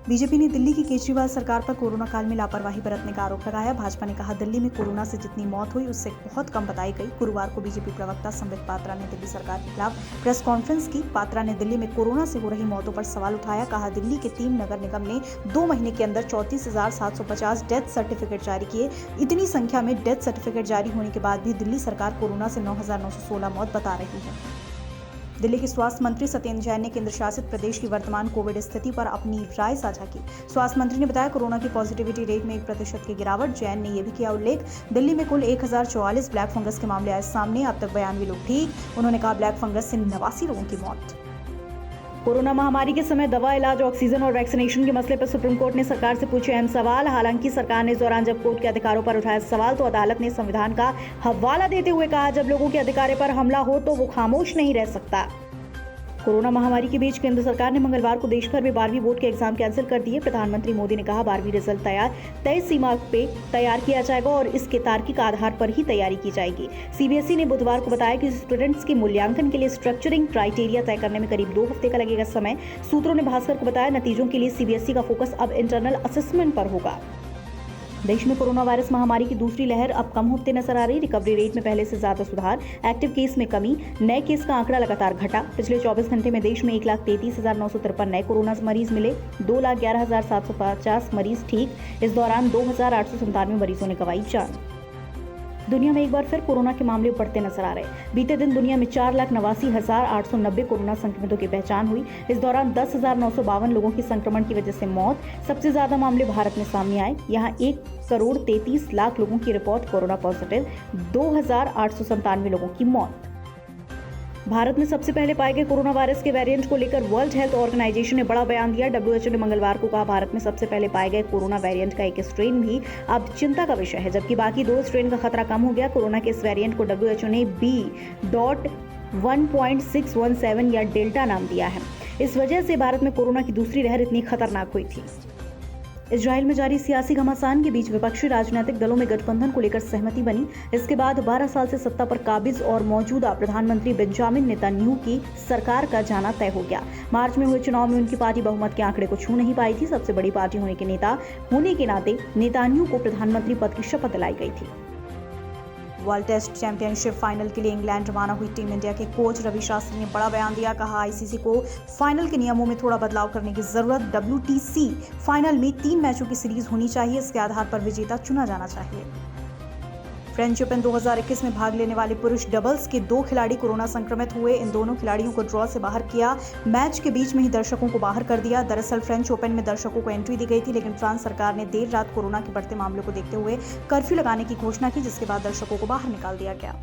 BJP ने दिल्ली की केजरीवाल सरकार पर कोरोना काल में लापरवाही बरतने का आरोप लगाया। भाजपा ने कहा, दिल्ली में कोरोना से जितनी मौत हुई उससे बहुत कम बताई गई। गुरुवार को बीजेपी प्रवक्ता संबित पात्रा ने दिल्ली सरकार के खिलाफ प्रेस कॉन्फ्रेंस की। पात्रा ने दिल्ली में कोरोना से हो रही मौतों पर सवाल उठाया। कहा, दिल्ली के 3 नगर निगम ने 2 महीने के अंदर 34,750 डेथ सर्टिफिकेट जारी किए। इतनी संख्या में डेथ सर्टिफिकेट जारी होने के बाद भी दिल्ली सरकार कोरोना से 9,916 मौत बता रही है। दिल्ली के स्वास्थ्य मंत्री सत्येंद्र जैन ने केंद्र शासित प्रदेश की वर्तमान कोविड स्थिति पर अपनी राय साझा की। स्वास्थ्य मंत्री ने बताया, कोरोना की पॉजिटिविटी रेट में 1% की गिरावट। जैन ने यह भी किया उल्लेख, दिल्ली में कुल 1044 ब्लैक फंगस के मामले आए सामने। अब तक 92 लोग ठीक। उन्होंने कहा, ब्लैक फंगस से 89 लोगों की मौत। कोरोना महामारी के समय दवा, इलाज, ऑक्सीजन और वैक्सीनेशन के मसले पर सुप्रीम कोर्ट ने सरकार से पूछे अहम सवाल। हालांकि सरकार ने इस दौरान जब कोर्ट के अधिकारों पर उठाया सवाल तो अदालत ने संविधान का हवाला देते हुए कहा, जब लोगों के अधिकारों पर हमला हो तो वो खामोश नहीं रह सकता। कोरोना महामारी के बीच केंद्र सरकार ने मंगलवार को देश भर में 12वीं बोर्ड के एग्जाम कैंसिल कर दिए। प्रधानमंत्री मोदी ने कहा, 12वीं रिजल्ट तय सीमा पे तैयार किया जाएगा और इसके तार्किक आधार पर ही तैयारी की जाएगी। सीबीएसई ने बुधवार को बताया कि स्टूडेंट्स के मूल्यांकन के लिए स्ट्रक्चरिंग क्राइटेरिया तय करने में करीब 2 हफ्ते का लगेगा समय। सूत्रों ने भास्कर को बताया, नतीजों के लिए सीबीएसई का फोकस अब इंटरनल असेसमेंट पर होगा। देश में कोरोना वायरस महामारी की दूसरी लहर अब कम होते नजर आ रही। रिकवरी रेट में पहले से ज्यादा सुधार, एक्टिव केस में कमी, नए केस का आंकड़ा लगातार घटा। पिछले 24 घंटे में देश में 1,33,953 नए कोरोना मरीज मिले, 2,11,750 मरीज ठीक। इस दौरान 2,897 मरीजों ने गंवाई जान। दुनिया में एक बार फिर कोरोना के मामले बढ़ते नजर आ रहे। बीते दिन दुनिया में 4,89,890 कोरोना संक्रमितों की पहचान हुई। इस दौरान 10,952 लोगों की संक्रमण की वजह से मौत। सबसे ज्यादा मामले भारत में सामने आए। यहाँ 1,33,00,000 लोगों की रिपोर्ट कोरोना पॉजिटिव, 2,897 लोगों की मौत। भारत में सबसे पहले पाए गए कोरोना वायरस के वेरिएंट को लेकर वर्ल्ड हेल्थ ऑर्गेनाइजेशन ने बड़ा बयान दिया। डब्ल्यूएचओ ने मंगलवार को कहा, भारत में सबसे पहले पाए गए कोरोना वेरिएंट का एक स्ट्रेन भी अब चिंता का विषय है, जबकि बाकी 2 स्ट्रेन का खतरा कम हो गया। कोरोना के इस वेरिएंट को डब्ल्यूएचओ ने B.1.617 या डेल्टा नाम दिया है। इस वजह से भारत में कोरोना की दूसरी लहर इतनी खतरनाक हुई थी। इजराइल में जारी सियासी घमासान के बीच विपक्षी राजनीतिक दलों में गठबंधन को लेकर सहमति बनी। इसके बाद 12 साल से सत्ता पर काबिज और मौजूदा प्रधानमंत्री बेंजामिन नेतन्याहू की सरकार का जाना तय हो गया। मार्च में हुए चुनाव में उनकी पार्टी बहुमत के आंकड़े को छू नहीं पाई थी। सबसे बड़ी पार्टी होने के नाते नेतन्याहू को प्रधानमंत्री पद की शपथ दिलाई गई थी। वर्ल्ड टेस्ट चैंपियनशिप फाइनल के लिए इंग्लैंड रवाना हुई टीम इंडिया के कोच रवि शास्त्री ने बड़ा बयान दिया। कहा, आईसीसी को फाइनल के नियमों में थोड़ा बदलाव करने की जरूरत। WTC फाइनल में 3 मैचों की सीरीज होनी चाहिए। इसके आधार पर विजेता चुना जाना चाहिए। फ्रेंच ओपन 2021 में भाग लेने वाले पुरुष डबल्स के 2 खिलाड़ी कोरोना संक्रमित हुए। इन दोनों खिलाड़ियों को ड्रॉ से बाहर किया। मैच के बीच में ही दर्शकों को बाहर कर दिया। दरअसल फ्रेंच ओपन में दर्शकों को एंट्री दी गई थी, लेकिन फ्रांस सरकार ने देर रात कोरोना के बढ़ते मामलों को देखते हुए कर्फ्यू लगाने की घोषणा की, जिसके बाद दर्शकों को बाहर निकाल दिया गया।